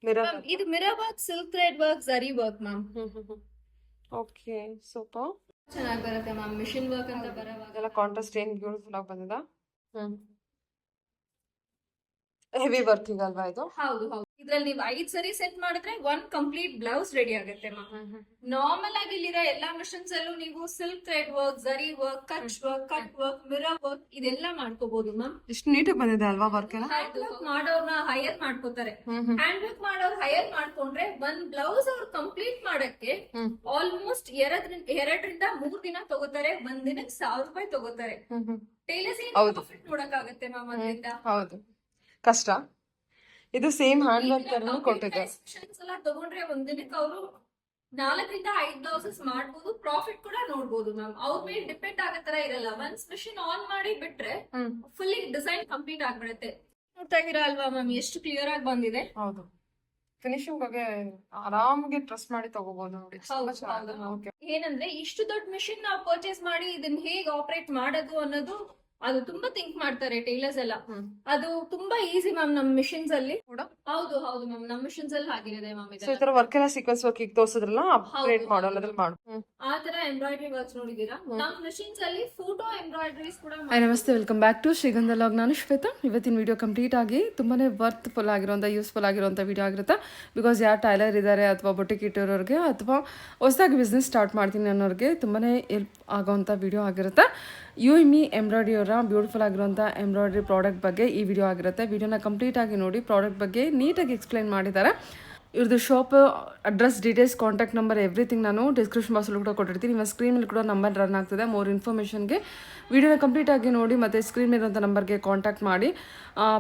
Mirror ma'am ಇದು mirror work, silk thread work, zari work ma'am. Okay super. ಚೆನ್ನಾಗಿ ಬರುತ್ತೆ ma'am. Machine work ಅಂತ ಬರೋವಾಗ ಇದೆಲ್ಲ ಕಾಂಟ್ರಾಸ್ಟ್ ಏನ್ ಬ್ಯೂಟಿಫುಲ್ ಆಗಿ ಬಂದಿದೆ. ಹೆವಿ ವರ್ಕಿಂಗ್ ಅಲ್ವಾ ಇದು? ಹೌದು ಹೌದು. ಇದ್ರಲ್ಲಿ ನೀವು 5 ಸರಿ ಸೆಟ್ ಮಾಡಿದ್ರೆ 1 ಕಂಪ್ಲೀಟ್ ಬ್ಲೌಸ್ ರೆಡಿ ಆಗುತ್ತೆ ಮ್ಯಾಮ್. ನಾರ್ಮಲ್ ಆಗಿ ಇಲ್ಲಿರೋ ಎಲ್ಲಾ ಮಿಷನ್ಸ್ ಅಲ್ಲೂ ನೀವು silk thread work, zari work, Kutch work, cut work, mirror work ಇದೆಲ್ಲ ಮಾಡ್ಕೋಬಹುದು ಮ್ಯಾಮ್. ಇಷ್ಟು ನೀಟಾಗಿ ಬಂದಿದೆ ಅಲ್ವಾ ವರ್ಕ್ ಎಲ್ಲ? ಹ್ಯಾಂಡ್ ವರ್ಕ್ ಮಾಡೋರ್ನ ಹೈಯರ್ ಮಾಡ್ಕೋತಾರೆ. ಹ್ಯಾಂಡ್ ವರ್ಕ್ ಮಾಡೋರು ಹೈಯರ್ ಮಾಡ್ಕೊಂಡ್ರೆ ಒಂದ್ ಬ್ಲೌಸ್ ಅವ್ರು ಕಂಪ್ಲೀಟ್ ಮಾಡಕ್ಕೆ ಆಲ್ಮೋಸ್ಟ್ 2 ರಿಂದ 3 ದಿನ ತಗೋತಾರೆ. ಒಂದ್ ದಿನಕ್ಕೆ 1000 ರೂಪಾಯಿ ತಗೋತಾರೆ. ಟೈಲರ್ಸ್ ಪ್ರಾಫಿಟ್ ನೋಡಕ್ಕಾಗತ್ತೆ ಮ್ಯಾಮ್ ಅದರಿಂದ. ಹೌದು, ಕಷ್ಟ. ಇದು ಸೇಮ್ ಹ್ಯಾಂಡ್ ವರ್ಕ್ ತರನು ಕೊಟ್ಟಿದೆ. ಎಲ್ಲ ತಗೊಂಡ್ರೆ ಒಂದ್ ದಿನಕ್ಕೆ ಅವರು 4 ರಿಂದ 5 ಬ್ಲೌಸಸ್ ಮಾಡ್ಬೋದು. ಪ್ರಾಫಿಟ್ ಕೂಡ ನೋಡ್ಬೋದು ಮ್ಯಾಮ್. ಅವ್ರ ಮೇಲೆ ಡಿಪೆಂಡ್ ಆಗೋ ತರ ಇರಲ್ಲ. ಒನ್ಸ್ ಮಿಷಿನ್ ಆನ್ ಮಾಡಿ ಬಿಟ್ರೆ ಫುಲ್ಲಿ ಡಿಸೈನ್ ಕಂಪ್ಲೀಟ್ ಆಗ್ಬಿಡುತ್ತೆ. ನೋಡ್ತಾ ಇದೀರಾ ಅಲ್ವಾ ಮ್ಯಾಮ್ ಎಷ್ಟು ಕ್ಲಿಯರ್ ಆಗಿ ಬಂದಿದೆ? ಹೌದು, ಫಿನಿಶಿಂಗ್ ಬಗ್ಗೆ ಆರಾಮಾಗಿ ಟ್ರಸ್ಟ್ ಮಾಡಿ ತಗೋಬಹುದು ನೋಡಿ. ಏನಂದ್ರೆ ಇಷ್ಟು ದೊಡ್ಡ ಮಿಷಿನ್ ನಾವು ಪರ್ಚೇಸ್ ಮಾಡಿ ಇದನ್ನ ಹೇಗೆ ಆಪರೇಟ್ ಮಾಡೋದು ಅನ್ನೋದು ಅದು ತುಂಬಾ ಥಿಂಕ್ ಮಾಡ್ತಾರೆ ಟೈಲರ್ಸ್ ಎಲ್ಲ. ಅದು ತುಂಬಾ ಈಸಿ ಮ್ಯಾಮ್ ನಮ್ ಮಿಷಿನ್ಸ್ ಅಲ್ಲಿ ಕೂಡ. ಹೌದು ಹೌದು ಮ್ಯಾಮ್, ನಮ್ ಮಿಷಿನ್ಸ್ ಅಲ್ಲಿ ಹಾಗಿರುತ್ತೆ ಮ್ಯಾಮ್. ಈ ತರ ವರ್ಕ್ ಎಲ್ಲ ಸೀಕ್ವೆನ್ಸ್ ವರ್ಕ್ ಈಗ ತೋರಿಸಿದ್ರಲ್ಲ, ಅಪ್ಗ್ರೇಡ್ ಮಾಡಲ್ಲ ಅದ್ರಲ್ಲಿ ಮಾಡು. ಆ ತರ ಎಂಬ್ರಾಯ್ಡರಿ ವರ್ಕ್ಸ್ ನೋಡಿದೀರಾ? ನಮ್ ಮಿಷಿನ್ಸ್ ಅಲ್ಲಿ ಫೋಟೋ ಎಂಬ್ರಾಯ್ಡರೀಸ್ ಕೂಡ. ನಮಸ್ತೆ, ವೆಲ್ಕಮ್ ಬ್ಯಾಕ್ ಟು ಶ್ರೀಗಂಧ ಲಾಗ್. ನಾನು ಶ್ವೇತಾ. ಇವತ್ತಿನ ವಿಡಿಯೋ ಕಂಪ್ಲೀಟ್ ಆಗಿ ತುಂಬಾನೇ ವರ್ತ್ಫುಲ್ ಆಗಿರೋಂಥ, ಯೂಸ್ಫುಲ್ ಆಗಿರೋಂಥ ವಿಡಿಯೋ ಆಗಿರುತ್ತೆ. ಬಿಕಾಸ್ ಯಾರು ಟೈಲರ್ ಇದ್ದಾರೆ ಅಥವಾ ಬೊಟಿಕ್ ಇಟ್ಟಿರೋರಿಗೆ ಅಥವಾ ಹೊಸದಾಗಿ ಬಿಸ್ನೆಸ್ ಸ್ಟಾರ್ಟ್ ಮಾಡ್ತೀನಿ ಅನ್ನೋರಿಗೆ ತುಂಬಾನೇ ಹೆಲ್ಪ್ ಆಗೋವಂಥ ವಿಡಿಯೋ ಆಗಿರುತ್ತೆ. ಯುಎಂಇ ಎಂಬ್ರಾಯ್ಡ್ರಿ ಅವರ ಬ್ಯೂಟಿಫುಲ್ ಆಗಿರುವಂಥ ಎಂಬ್ರಾಯ್ಡ್ರಿ ಪ್ರಾಡಕ್ಟ್ ಬಗ್ಗೆ ಈ ವಿಡಿಯೋ ಆಗಿರುತ್ತೆ. ವಿಡಿಯೋನ ಕಂಪ್ಲೀಟ್ ಆಗಿ ನೋಡಿ. ಪ್ರಾಡಕ್ಟ್ ಬಗ್ಗೆ ನೀಟಾಗಿ ಎಕ್ಸ್ಪ್ಲೈನ್ ಮಾಡಿದ್ದಾರೆ. ಇವ್ರದ್ದು shop address, details, contact number everything ನಾನು ಡಿಸ್ಕ್ರಿಪ್ಷನ್ ಬಾಕ್ಸಲ್ಲಿ ಕೂಡ ಕೊಟ್ಟಿರ್ತೀನಿ. ನಿಮ್ಮ ಸ್ಕ್ರೀನಲ್ಲಿ ಕೂಡ ನಂಬರ್ ರನ್ ಆಗ್ತದೆ. ಮೋರ್ ಇನ್ಫಾರ್ಮೇಷನ್ಗೆ ವಿಡಿಯೋನ ಕಂಪ್ಲೀಟ್ ಆಗಿ ನೋಡಿ ಮತ್ತು ಸ್ಕ್ರೀನ್ ಮೇಲಿರುವಂಥ ನಂಬರ್ಗೆ ಕಾಂಟ್ಯಾಕ್ಟ್ ಮಾಡಿ.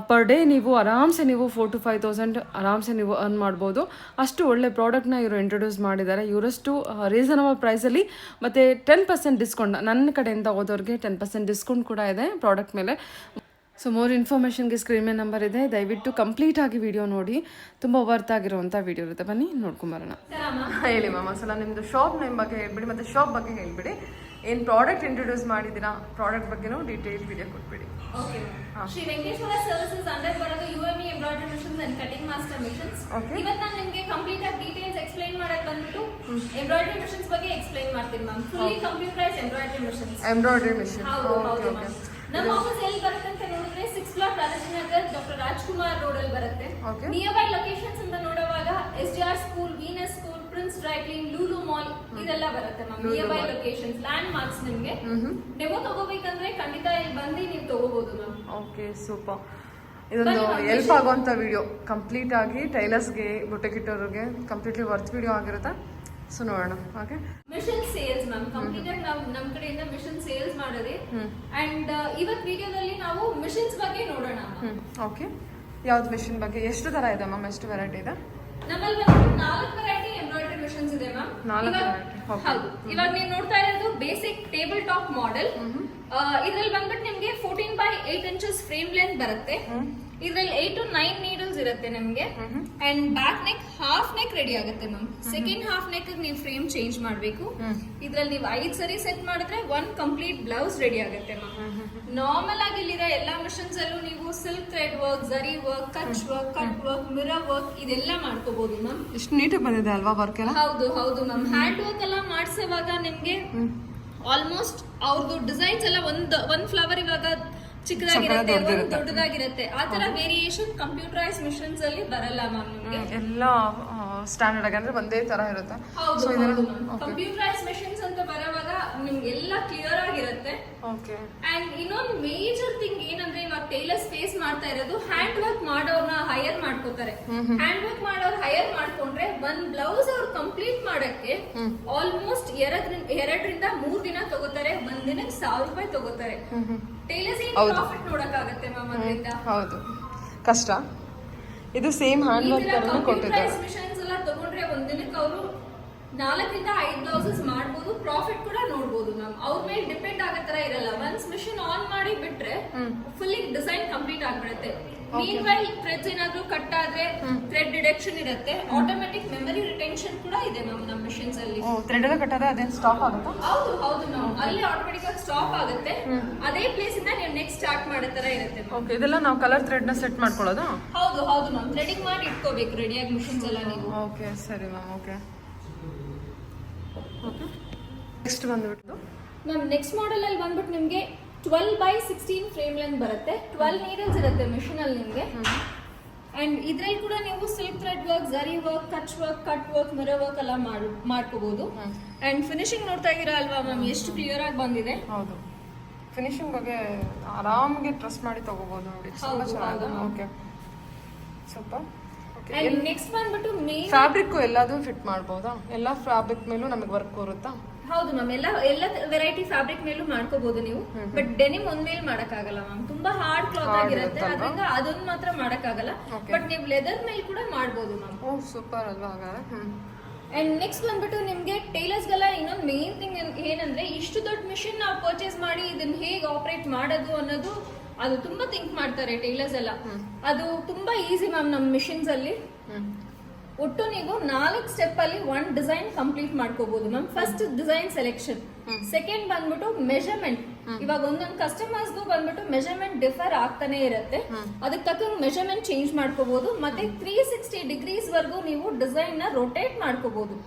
ಪರ್ ಡೇ ನೀವು ಆರಾಮ್ಸೆ ನೀವು 4,000 to 5,000 ಆರಾಮ್ಸೆ ನೀವು ಅರ್ನ್ ಮಾಡ್ಬೋದು. ಅಷ್ಟು ಒಳ್ಳೆ ಪ್ರಾಡಕ್ಟ್ನ ಇವರು ಇಂಟ್ರೊಡ್ಯೂಸ್ ಮಾಡಿದ್ದಾರೆ. ಇವರಷ್ಟು ರೀಸನಬಲ್ ಪ್ರೈಸಲ್ಲಿ ಮತ್ತು 10% ಡಿಸ್ಕೌಂಟ್, ನನ್ನ ಕಡೆಯಿಂದ ಹೋದವ್ರಿಗೆ 10% ಡಿಸ್ಕೌಂಟ್ ಕೂಡ ಇದೆ ಪ್ರಾಡಕ್ಟ್ ಮೇಲೆ. ಸೊ ಮೋರ್ ಇನ್ಫಾರ್ಮೇಷನ್ಗೆ ಸ್ಕ್ರೀನ್ ಮೇಲೆ ನಂಬರ್ ಇದೆ. ದಯವಿಟ್ಟು ಕಂಪ್ಲೀಟ್ ಆಗಿ ವಿಡಿಯೋ ನೋಡಿ. ತುಂಬ ವರ್ತ್ ಆಗಿರುವಂಥ ವಿಡಿಯೋ ಇರುತ್ತೆ. ಬನ್ನಿ ನೋಡ್ಕೊಂಬರೋಣ. ಹೇಳಿ ಮ್ಯಾಮ್, ಒಂದ್ಸಲ ನಿಮ್ಮದು ಶಾಪ್ ನೇಮ್ ಬಗ್ಗೆ ಹೇಳ್ಬಿಡಿ ಮತ್ತು ಶಾಪ್ ಬಗ್ಗೆ ಹೇಳ್ಬಿಡಿ. ಏನು ಪ್ರಾಡಕ್ಟ್ ಇಂಟ್ರೊಡ್ಯೂಸ್ ಮಾಡಿದ್ದೀರಾ, ಪ್ರಾಡಕ್ಟ್ ಬಗ್ಗೆನೂ ಡೀಟೇಲ್ ವಿಡಿಯೋ ಕೊಟ್ಬಿಡಿ. ಶ್ರೀ ವೆಂಕಟೇಶ್ವರ ಸರ್ವಿಸಸ್ ಅಂಡರ್ ಬರೋದು UME embroidery machines and cutting master machines. ಇವತ್ತು ನಾನು ನಿಮಗೆ ಕಂಪ್ಲೀಟ್ ಆಗಿ ಡೀಟೇಲ್ಸ್ ಎಕ್ಸ್ಪ್ಲೈನ್ ಮಾಡಕ್ ಬಂದ್ಬಿಟ್ಟು ಎಂಬ್ರಾಯ್ಡರಿ ಮಿಷನ್ಸ್ ಬಗ್ಗೆ ಎಕ್ಸ್ಪ್ಲೈನ್ ಮಾಡ್ತೀನಿ ma'am. Fully computerise embroidery machines. Embroidery machine. ಹೌದು ಮ್ಯಾಮ್. ನಮ್ಮ ಆಫೀಸ್ ಎಲ್ಲಿ ಬರುತ್ತೆ ಅಂತ ನೋಡಿದ್ರೆ 6th block Rajnagar doctor Rajkumar road ಅಲ್ಲಿ ಬರುತ್ತೆ. ನಿಯರ್ ಬೈ ಲೊಕೇಶನ್ಸ್ ಅಂತ ನೋಡುವಾಗ SDR school, Venus school, prince dry clean, Lulu mall ಇದೆಲ್ಲ ಬರುತ್ತೆ ma'am. Near by locations, landmarks. ನಿಮ್ಗೆ ಡೆಮೋ ತಗೋಬೇಕಂದ್ರೆ ಖಂಡಿತ ಇಲ್ಲಿ ಬಂದು ನೀವು ತಗೋಬಹುದು ಮ್ಯಾಮ್. Okay super. ಇದೊಂದು ಹೆಲ್ಪ್ ಆಗುವಂಥ ವಿಡಿಯೋ, ಕಂಪ್ಲೀಟ್ ಆಗಿ ಟೈಲರ್ಸ್ಗೆ, ಬೊಟಿಕ್ ಇಟ್ಟೋರಿಗೆ ಕಂಪ್ಲೀಟ್ಲಿ ವರ್ತ್ ವಿಡಿಯೋ ಆಗಿರುತ್ತೆ. ಸೊ ನೋಡೋಣ. Okay, machine sales ma'am. Complete ಆಗಿ ನಾವು ನಮ್ಮ ಕಡೆಯಿಂದ ಮಿಷನ್ ಸೇಲ್ಸ್ ಮಾಡೋದೇ. ಅಂಡ್ ಇವತ್ತು ವಿಡಿಯೋದಲ್ಲಿ ನಾವು ಮಿಷನ್ಸ್ ಬಗ್ಗೆ ನೋಡೋಣ. ಓಕೆ, ಯಾವ್ದು ಮಿಷನ್ ಬಗ್ಗೆ? ಎಷ್ಟು ತರ ಇದೆ ಮ್ಯಾಮ್? ಎಷ್ಟು ವೆರೈಟಿ ಇದೆ ನಮ್ಮಲ್ಲಿ? 4 ವೆರೈಟಿ ಎಂಬ್ರಾಯ್ಡರಿ ಮಿಷನ್ಸ್ ಇದೆ ಮ್ಯಾಮ್. 4 ವೆರೈಟಿ. ಹೌದು, ಇವಾಗ ನೀವು ನೋಡ್ತಾ ಇರೋದು ಬೇಸಿಕ್ ಟೇಬಲ್ ಟಾಪ್ ಮಾಡೆಲ್. ಇದ್ರಲ್ಲಿ ಬಂದ್ಬಿಟ್ಟು ನಿಮ್ಗೆ 14 by 8 inches ಫ್ರೇಮ್ ಲೆಂತ್ ಬರುತ್ತೆ. ಇದ್ರಲ್ಲಿ 8 to 9 ನೀಡಲ್ಸ್ ಇರುತ್ತೆ ನಿಮ್ಗೆ. And back neck, half neck ready ಆಗುತ್ತೆ ಮ್ಯಾಮ್. ಸೆಕೆಂಡ್ ಹಾಫ್ ನೆಕ್ ನೀವು ಫ್ರೇಮ್ ಚೇಂಜ್ ಮಾಡಬೇಕು. ಇದ್ರಲ್ಲಿ ನೀವು 5 ಸರಿ ಸೆಟ್ ಮಾಡಿದ್ರೆ 1 ಕಂಪ್ಲೀಟ್ ಬ್ಲೌಸ್ ರೆಡಿ ಆಗುತ್ತೆ ಮ್ಯಾಮ್. ನಾರ್ಮಲ್ ಆಗಿ ಇಲ್ಲಿರೋ ಎಲ್ಲಾ ಮಿಷನ್ಸ್ ಅಲ್ಲೂ ನೀವು silk thread work, zari work, Kutch work, cut work, mirror work ಇದೆಲ್ಲ ಮಾಡ್ಕೋಬಹುದು ಮ್ಯಾಮ್. ಎಷ್ಟು ನೀಟಾಗಿ ಬಂದಿದೆ ಅಲ್ವಾ ವರ್ಕ್ ಎಲ್ಲ? ಹೌದು ಹೌದು ಮ್ಯಾಮ್. ಹ್ಯಾಂಡ್ ವರ್ಕ್ ಎಲ್ಲ ಮಾಡಿಸುವಾಗ ನಿಮ್ಗೆ ಆಲ್ಮೋಸ್ಟ್ ಅವ್ರದ್ದು ಡಿಸೈನ್ಸ್ ಎಲ್ಲ ಒಂದ್ ಫ್ಲವರ್ ಇವಾಗ ಚಿಕ್ಕದಾಗಿರುತ್ತೆ, ಒಂದು ದೊಡ್ಡದಾಗಿರುತ್ತೆ. ಆ ತರ ವೇರಿಯೇಷನ್ ಕಂಪ್ಯೂಟರೈಸ್ ಮಿಷನ್ಸ್ ಅಲ್ಲಿ ಬರಲ್ಲ ಮ್ಯಾಮ್. ನಿಮ್ಗೆ ಎಲ್ಲ ಸ್ಟ್ಯಾಂಡರ್ಡ್ ಆಗಿ ಅಂದ್ರೆ ಒಂದೇ ತರ ಇರುತ್ತೆ. ಹೌದು ಕಂಪ್ಯೂಟರೈಸ್ ಮಿಷನ್ಸ್ ಅಂತ ಬರುವಾಗ ನಿಮ್ಗೆ ಎಲ್ಲ ಕ್ಲಿಯರ್ ಆಗಿರುತ್ತೆ. ಓಕೆ. ಅಂಡ್ ಇನ್ನೊಂದು ಮೇಜರ್ ಥಿಂಗ್ ಏನಂದ್ರೆ ಇವಾಗ ಟೈಲರ್ಸ್ ಫೇಸ್ ಮಾಡ್ತಾ ಇರೋದು, ಹ್ಯಾಂಡ್ ವರ್ಕ್ ಮಾಡೋರ್ನ ಹೈಯರ್ ಮಾಡ್ಕೋತಾರೆ. ಹ್ಯಾಂಡ್ ವರ್ಕ್ ಮಾಡೋರ್ ಹೈಯರ್ ಮಾಡ್ಕೊಂಡ್ರೆ ಒಂದ್ ಬ್ಲೌಸ್ ಅವ್ರು ಕಂಪ್ಲೀಟ್ ಮಾಡಕ್ಕೆ ಆಲ್ಮೋಸ್ಟ್ 2 ರಿಂದ 3 ದಿನ ತಗೋತಾರೆ. ಒಂದ್ ದಿನಕ್ಕೆ 1000 ರೂಪಾಯಿ ತಗೋತಾರೆ. ಟೈಲರ್ಸ್ ಪ್ರಾಫಿಟ್ ನೋಡಕ್ಕಾಗತ್ತೆ ಮ್ಯಾಮ್ ಅದರಿಂದ. ಹೌದು, ಕಷ್ಟ. ಇದು ಸೇಮ್ ಹ್ಯಾಂಡ್ ವರ್ಕ್ ತರನು ಕೊಟ್ಟಿದ್ದಾರೆ. ಮಿಷನ್ಸ್ ಎಲ್ಲ ತಗೊಂಡ್ರೆ ಒಂದ್ ದಿನಕ್ಕೆ ಅವರು 4 ರಿಂದ 5 ಬ್ಲೌಸಸ್ ಮಾಡ್ಬೋದು. ಪ್ರಾಫಿಟ್ ಕೂಡ ನೋಡ್ಬೋದು ಮ್ಯಾಮ್. ಅವ್ರ ಮೇಲೆ ಡಿಪೆಂಡ್ ಆಗೋ ತರ ಇರಲ್ಲ. ಒನ್ಸ್ ಮಿಷಿನ್ ಆನ್ ಮಾಡಿ ಬಿಟ್ರೆ ಫುಲ್ಲಿ ಡಿಸೈನ್ ಕಂಪ್ಲೀಟ್ ಆಗ್ಬಿಡುತ್ತೆ. ಮೀನ್ ವೈಲ್ ಥ್ರೆಡ್ಸ್ ಏನಾದ್ರು ಕಟ್ ಆದ್ರೆ ಥ್ರೆಡ್ ಡಿಡಕ್ಷನ್ ಇರುತ್ತೆ, ಆಟೋಮೆಟಿಕ್ ಮೆಮರಿ ರಿಟೆನ್ಷನ್ ಕೂಡ ಇದೆ ಮ್ಯಾಮ್ ನಮ್ಮ ಮಿಷನ್ಸ್ ಅಲ್ಲಿ. ಥ್ರೆಡ್ ಎಲ್ಲ ಕಟ್ಟೋದೇ ಅದೇನು ಸ್ಟಾಪ್ ಆಗುತ್ತಾ? ಹೌದು ಹೌದು ಮ್ಯಾಮ್, ಅಲ್ಲೇ ಆಟೋಮೆಟಿಕ್ ಆಗಿ ಸ್ಟಾಪ್ ಆಗುತ್ತೆ. ಅದೇ ಪ್ಲೇಸ್ ಇಂದ ನೀವು ನೆಕ್ಸ್ಟ್ ಸ್ಟಾರ್ಟ್ ಮಾಡೋ ತರ ಇರುತ್ತೆ ಮ್ಯಾಮ್. ಓಕೆ, ಇದೆಲ್ಲ ನಾವು ಕಲರ್ ಥ್ರೆಡ್ ನ ಸೆಟ್ ಮಾಡ್ಕೊಳ್ಳೋದಾ? ಹೌದು ಹೌದು ಮ್ಯಾಮ್, ಥ್ರೆಡಿಂಗ್ ಮಾಡಿ ಇಟ್ಕೋಬೇಕು ರೆಡಿಯಾಗಿ ಮಿಷನ್ಸ್ ಎಲ್ಲ ನೀವು. ಓಕೆ ಸರಿ ಮ್ಯಾಮ್. ಓಕೆ ನೆಕ್ಸ್ಟ್ ಬಂದ್ಬಿಟ್ಟು ಮ್ಯಾಮ್ ನೆಕ್ಸ್ಟ್ ಮಾಡೆಲ್ ಅಲ್ಲಿ ಬಂದ್ಬಿಟ್ಟು ನಿಮಗೆ 12x16 ಫ್ರೇಮ್ ಲೆಂತ್ ಬರುತ್ತೆ. 12 ನೀಡಲ್ಸ್ ಇರುತ್ತೆ ಮಿಷನ್ ಅಲ್ಲಿ ನಿಮಗೆ. ಅಂಡ್ ಇದ್ರಲ್ಲಿ ಕೂಡ ನೀವು silk thread work, zari work, Kutch work, cut work, mirror work ಎಲ್ಲ ಮಾಡ್ಕೋಬಹುದು. ಅಂಡ್ ಫಿನಿಶಿಂಗ್ ನೋಡ್ತಾ ಇದ್ದೀರಾ ಅಲ್ವಾ ಮ್ಯಾಮ್, ಎಷ್ಟು ಕ್ಲಿಯರ್ ಆಗಿ ಬಂದಿದೆ. ಹೌದು, ಫಿನಿಶಿಂಗ್ ಬಗ್ಗೆ ಆರಾಮಾಗಿ ಟ್ರಸ್ಟ್ ಮಾಡಿ ತಗೋಬಹುದು ನೋಡಿ. ತುಂಬಾ ಚೆನ್ನಾಗಿದೆ. Okay super. ಅಂಡ್ ನೆಕ್ಸ್ಟ್ ಬಂದ್ಬಿಟ್ಟು ಮೇನ್ ಫ್ಯಾಬ್ರಿಕ್ ಎಲ್ಲದೂ ಫಿಟ್ ಮಾಡ್ಬೋದಾ? ಎಲ್ಲ ಫ್ಯಾಬ್ರಿಕ್ ಮೇಲೂ ನಮಗೆ ವರ್ಕ್ ಬರುತ್ತಾ? ಹೌದು ಮ್ಯಾಮ್, ಎಲ್ಲ ವೆರೈಟಿ ಫ್ಯಾಬ್ರಿಕ್ ಮೇಲೂ ಮಾಡ್ಕೋಬಹುದು ನೀವು. ಬಟ್ ಡೆನಿಮ್ ಒಂದ್ ಮೇಲೆ ಮಾಡಕ್ಕಾಗಲ್ಲ ಮ್ಯಾಮ್, ತುಂಬಾ ಹಾರ್ಡ್ ಕ್ಲಾತ್ ಆಗಿರುತ್ತೆ, ಅದರಿಂದ ಅದನ್ನ ಮಾತ್ರ ಮಾಡಕ್ಕಾಗಲ್ಲ. ಬಟ್ ನೀವು ಲೆದರ್ ಮೇಲೆ ಕೂಡ ಮಾಡ್ಬೋದು ಮ್ಯಾಮ್. ಓ ಸೂಪರ್ ಅಲ್ವಾ ಹಾಗಾದ್ರೆ. ಅಂಡ್ ನೆಕ್ಸ್ಟ್ ಬಂದ್ಬಿಟ್ಟು ನಿಮ್ಗೆ ಟೈಲರ್ಸ್ ಗೆಲ್ಲ ಇನ್ನೊಂದು ಮೇನ್ ಥಿಂಗ್ ಏನಂದ್ರೆ, ಇಷ್ಟು ದೊಡ್ಡ ಮಿಷಿನ್ ನಾವು ಪರ್ಚೇಸ್ ಮಾಡಿ ಇದನ್ನ ಹೇಗೆ ಆಪರೇಟ್ ಮಾಡೋದು ಅನ್ನೋದು ಅದು ತುಂಬಾ ಥಿಂಕ್ ಮಾಡ್ತಾರೆ ಟೈಲರ್ಸ್ ಎಲ್ಲ. ಅದು ತುಂಬಾ ಈಸಿ ಮ್ಯಾಮ್ ನಮ್ಮ ಮಿಷಿನ್ಸ್ ಅಲ್ಲಿ. ಒಟ್ಟು ನೀವು 4 ಸ್ಟೆಪ್ ಅಲ್ಲಿ 1 ಡಿಸೈನ್ ಕಂಪ್ಲೀಟ್ ಮಾಡ್ಕೋಬಹುದು ma'am. First design selection, second ಬಂದ್ಬಿಟ್ಟು ಮೆಜರ್ಮೆಂಟ್. ಇವಾಗ ಒಂದೊಂದು ಕಸ್ಟಮರ್ಸ್ಗೂ ಬಂದ್ಬಿಟ್ಟು ಮೆಜರ್ಮೆಂಟ್ ಡಿಫರ್ ಆಗ್ತಾನೆ ಇರುತ್ತೆ, ಅದಕ್ಕೆ ತಕ್ಕಂಗೆ ಮೆಜರ್ಮೆಂಟ್ ಚೇಂಜ್ ಮಾಡ್ಕೋಬಹುದು. ಮತ್ತೆ 360 ಡಿಗ್ರೀಸ್ ವರ್ಗೂ ನೀವು ಡಿಸೈನ್ ನ ರೊಟೇಟ್ ಮಾಡ್ಕೋಬಹುದು.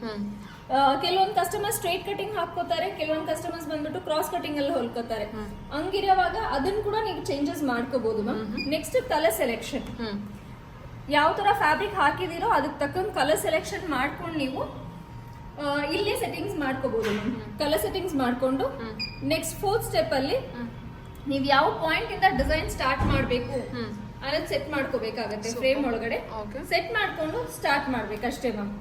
ಕೆಲವೊಂದು ಕಸ್ಟಮರ್ ಸ್ಟ್ರೈಟ್ ಕಟಿಂಗ್ ಹಾಕೋತಾರೆ, ಕೆಲವೊಂದು ಕಸ್ಟಮರ್ಸ್ ಬಂದ್ಬಿಟ್ಟು ಕ್ರಾಸ್ ಕಟಿಂಗ್ ಅಲ್ಲಿ ಹೊಲ್ಕೋತಾರೆ. ಹಂಗಿರುವಾಗ ಅದನ್ನ ಕೂಡ ನೀವು ಚೇಂಜಸ್ ಮಾಡ್ಕೋಬಹುದು ಮ್ಯಾಮ್. ನೆಕ್ಸ್ಟ್ ಕಲರ್ ಸೆಲೆಕ್ಷನ್, ಯಾವ ತರ ಫ್ಯಾಬ್ರಿಕ್ ಹಾಕಿದಿರೋ ಅದಕ್ಕೆ ತಕ್ಕಂಗೆ ಕಲರ್ ಸೆಲೆಕ್ಷನ್ ಮಾಡ್ಕೊಂಡು ನೀವು ಇಲ್ಲೇ ಸೆಟ್ಟಿಂಗ್ಸ್ ಮಾಡ್ಕೋಬಹುದು. ಕಲರ್ ಸೆಟ್ಟಿಂಗ್ಸ್ ಮಾಡ್ಕೊಂಡು ನೆಕ್ಸ್ಟ್ 4th ಸ್ಟೆಪ್ ಅಲ್ಲಿ ನೀವು ಯಾವ ಪಾಯಿಂಟ್ ಇಂದ ಡಿಸೈನ್ ಸ್ಟಾರ್ಟ್ ಮಾಡಬೇಕು ಅನ್ನೋದು ಸೆಟ್ ಮಾಡ್ಕೋಬೇಕಾಗತ್ತೆ. ಫ್ರೇಮ್ ಒಳಗಡೆ ಸೆಟ್ ಮಾಡ್ಕೊಂಡು ಸ್ಟಾರ್ಟ್ ಮಾಡ್ಬೇಕು ಅಷ್ಟೇ ಮ್ಯಾಮ್.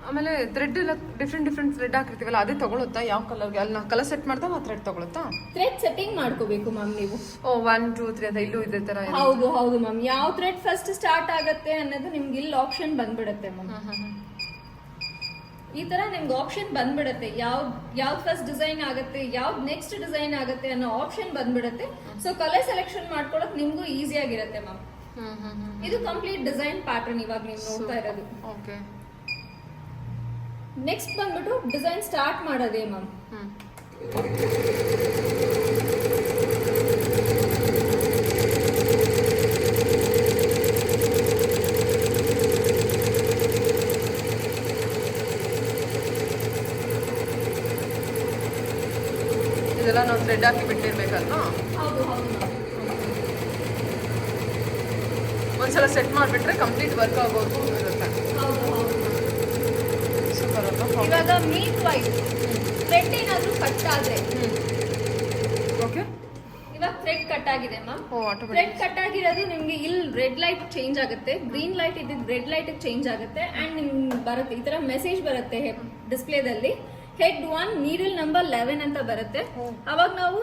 ಆಮೇಲೆ ಥ್ರೆಡ್ ಎಲ್ಲ ಡಿಫ್ರೆಂಟ್ ಥ್ರೆಡ್ ಹಾಕಿರ್ತೀವಲ್ಲ, ಅದೇ ತಗೊಳುತ್ತಾ? ಯಾವ ಕಲರ್ಗೆ ಅಲ್ಲಿ ನಾವು ಕಲರ್ ಸೆಟ್ ಮಾಡ್ದಾಗ ಆ ಥ್ರೆಡ್ ತಗೊಳುತ್ತಾ? ಥ್ರೆಡ್ ಸೆಟ್ಟಿಂಗ್ ಮಾಡ್ಕೋಬೇಕು ಮ್ಯಾಮ್ ನೀವು. 1 2 3 ಅಂತ ಇಲ್ಲೂ ಇದೇ ತರ. ಹೌದು ಹೌದು ಮ್ಯಾಮ್, ಯಾವ ಥ್ರೆಡ್ ಫಸ್ಟ್ ಸ್ಟಾರ್ಟ್ ಆಗುತ್ತೆ ಅನ್ನೋದು ನಿಮ್ಗೆ ಇಲ್ಲಿ ಆಪ್ಷನ್ ಬಂದ್ಬಿಡುತ್ತೆ ಮ್ಯಾಮ್. ಈ ತರ ನಿಮ್ಗೆ ಆಪ್ಷನ್ ಬಂದ್ಬಿಡುತ್ತೆ, ಯಾವ್ದು ಫಸ್ಟ್ ಡಿಸೈನ್ ಆಗುತ್ತೆ, ಯಾವ್ದು ನೆಕ್ಸ್ಟ್ ಡಿಸೈನ್ ಆಗುತ್ತೆ ಅನ್ನೋ ಆಪ್ಷನ್ ಬಂದ್ಬಿಡುತ್ತೆ. ಸೊ ಕಲರ್ ಸೆಲೆಕ್ಷನ್ ಮಾಡ್ಕೊಳಕ್ ನಿಮ್ಗೂ ಈಸಿ ಆಗಿರುತ್ತೆ ಮ್ಯಾಮ್. ಇದು ಕಂಪ್ಲೀಟ್ ಡಿಸೈನ್ ಪ್ಯಾಟರ್ನ್ ಇವಾಗ ನೀವು ನೋಡ್ತಾ ಇರೋದು. ಓಕೆ, ನೆಕ್ಸ್ಟ್ ಬಂದ್ಬಿಟ್ಟು ಡಿಸೈನ್ ಸ್ಟಾರ್ಟ್ ಮಾಡೋದೇ ಮ್ಯಾಮ್. ಇದೆಲ್ಲ ನಾವು ಥ್ರೆಡ್ ಹಾಕಿ ಬಿಟ್ಟಿರ್ಬೇಕಲ್ವಾ? ಹೌದು ಹೌದು ಮ್ಯಾಮ್. ಒಂದ್ಸಲ ಸೆಟ್ ಮಾಡಿಬಿಟ್ರೆ ಕಂಪ್ಲೀಟ್ ವರ್ಕ್ ಆಗೋದು ಇರುತ್ತೆ. ಹೌದು ಹೌದು. ಸೂಪರ್ ಅಲ್ವಾ? ಇವಾಗ ಮೀಟ್ ವೈಸ್ ಥ್ರೆಡ್ ಏನಾದ್ರೂ ಕಟ್ ಆದ್ರೆ, ಓಕೆ ಇವಾಗ ಥ್ರೆಡ್ ಕಟ್ ಆಗಿದೆ ಮ್ಯಾಮ್. ಆಟೋಮೆಟಿಕ್ ಥ್ರೆಡ್ ಕಟ್ ಆಗಿರೋದು ನಿಮ್ಗೆ ಇಲ್ಲಿ ರೆಡ್ ಲೈಟ್ ಚೇಂಜ್ ಆಗುತ್ತೆ, ಗ್ರೀನ್ ಲೈಟ್ ಇದ್ದಿದ್ದು ರೆಡ್ ಲೈಟ್ ಚೇಂಜ್ ಆಗುತ್ತೆ. ಅಂಡ್ ನಿಮ್ಗೆ ಬರುತ್ತೆ ಈ ತರ ಮೆಸೇಜ್ ಬರುತ್ತೆ ಡಿಸ್ಪ್ಲೇದಲ್ಲಿ, ಹೆಡ್ 1 ನೀಡಲ್ ನಂಬರ್ 11 ಅಂತ ಬರುತ್ತೆ. ಅವಾಗ ನಾವು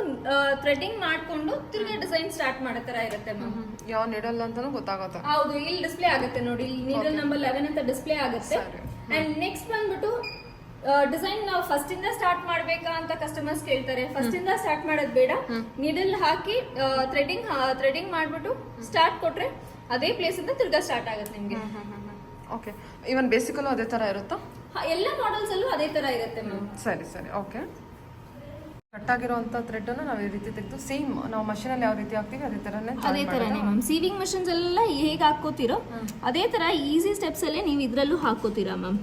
ಥ್ರೆಡಿಂಗ್ ಮಾಡ್ಕೊಂಡು ತಿರ್ಗಾ ಡಿಸೈನ್ ಸ್ಟಾರ್ಟ್ ಮಾಡೋ ತರ ಇರುತ್ತೆ ಮ್ಯಾಮ್. ಯಾವ ನೀಡಲ್ ಅಂತಾನೂ ಗೊತ್ತಾಗುತ್ತೆ. ಹೌದು, ಇಲ್ಲಿ ಡಿಸ್ಪ್ಲೇ ಆಗುತ್ತೆ ನೋಡಿ, ಇಲ್ಲಿ ನೀಡಲ್ ನಂಬರ್ 11 ಅಂತ ಡಿಸ್ಪ್ಲೇ ಆಗುತ್ತೆ. ಅಂಡ್ ನೆಕ್ಸ್ಟ್ ಬಂದ್ಬಿಟ್ಟು ಡಿಸೈನ್ ನಾವು ಫಸ್ಟ್ ಇಂದ ಸ್ಟಾರ್ಟ್ ಮಾಡ್ಬೇಕಾ ಅಂತ ಕಸ್ಟಮರ್ಸ್ ಕೇಳ್ತಾರೆ. ಫಸ್ಟ್ ಇಂದ ಸ್ಟಾರ್ಟ್ ಮಾಡೋದು ಬೇಡ, ನೀಡಲ್ ಹಾಕಿ ಥ್ರೆಡಿಂಗ್ ಮಾಡ್ಬಿಟ್ಟು ಸ್ಟಾರ್ಟ್ ಕೊಟ್ರೆ ಅದೇ ಪ್ಲೇಸ್ ಇಂದ ತಿರ್ಗಾ ಸ್ಟಾರ್ಟ್ ಆಗುತ್ತೆ ನಿಮ್ಗೆ. ಓಕೆ, ಇವನ್ ಬೇಸಿಕಲ್ಲೂ ಅದೇ ತರ ಇರುತ್ತಾ? ಎಲ್ಲ ಮಾಡೆಲ್ಸ್ ಅಲ್ಲೂ ಅದೇ ತರ ಇರುತ್ತೆ ಮ್ಯಾಮ್. ಸರಿ ಸರಿ. ಓಕೆ, ಕಟ್ ಆಗಿರೋಂಥ ಥ್ರೆಡ್ ಅನ್ನು ನಾವು ಈ ರೀತಿ ತೆಗೆದು ಸೇಮ್ ನಾವು ಮಷೀನಲ್ಲಿ ಯಾವ ರೀತಿ ಹಾಕ್ತೀವಿ ಅದೇ ತರನೇ ಮ್ಯಾಮ್. ಸೀವಿಂಗ್ ಮಷಿನ್ಸ್ ಎಲ್ಲ ಹೇಗೆ ಹಾಕೋತಿರೋ ಅದೇ ತರ ಈಸಿ ಸ್ಟೆಪ್ಸ್ ಅಲ್ಲೇ ನೀವು ಇದ್ರಲ್ಲೂ ಹಾಕೋತೀರಾ ಮ್ಯಾಮ್.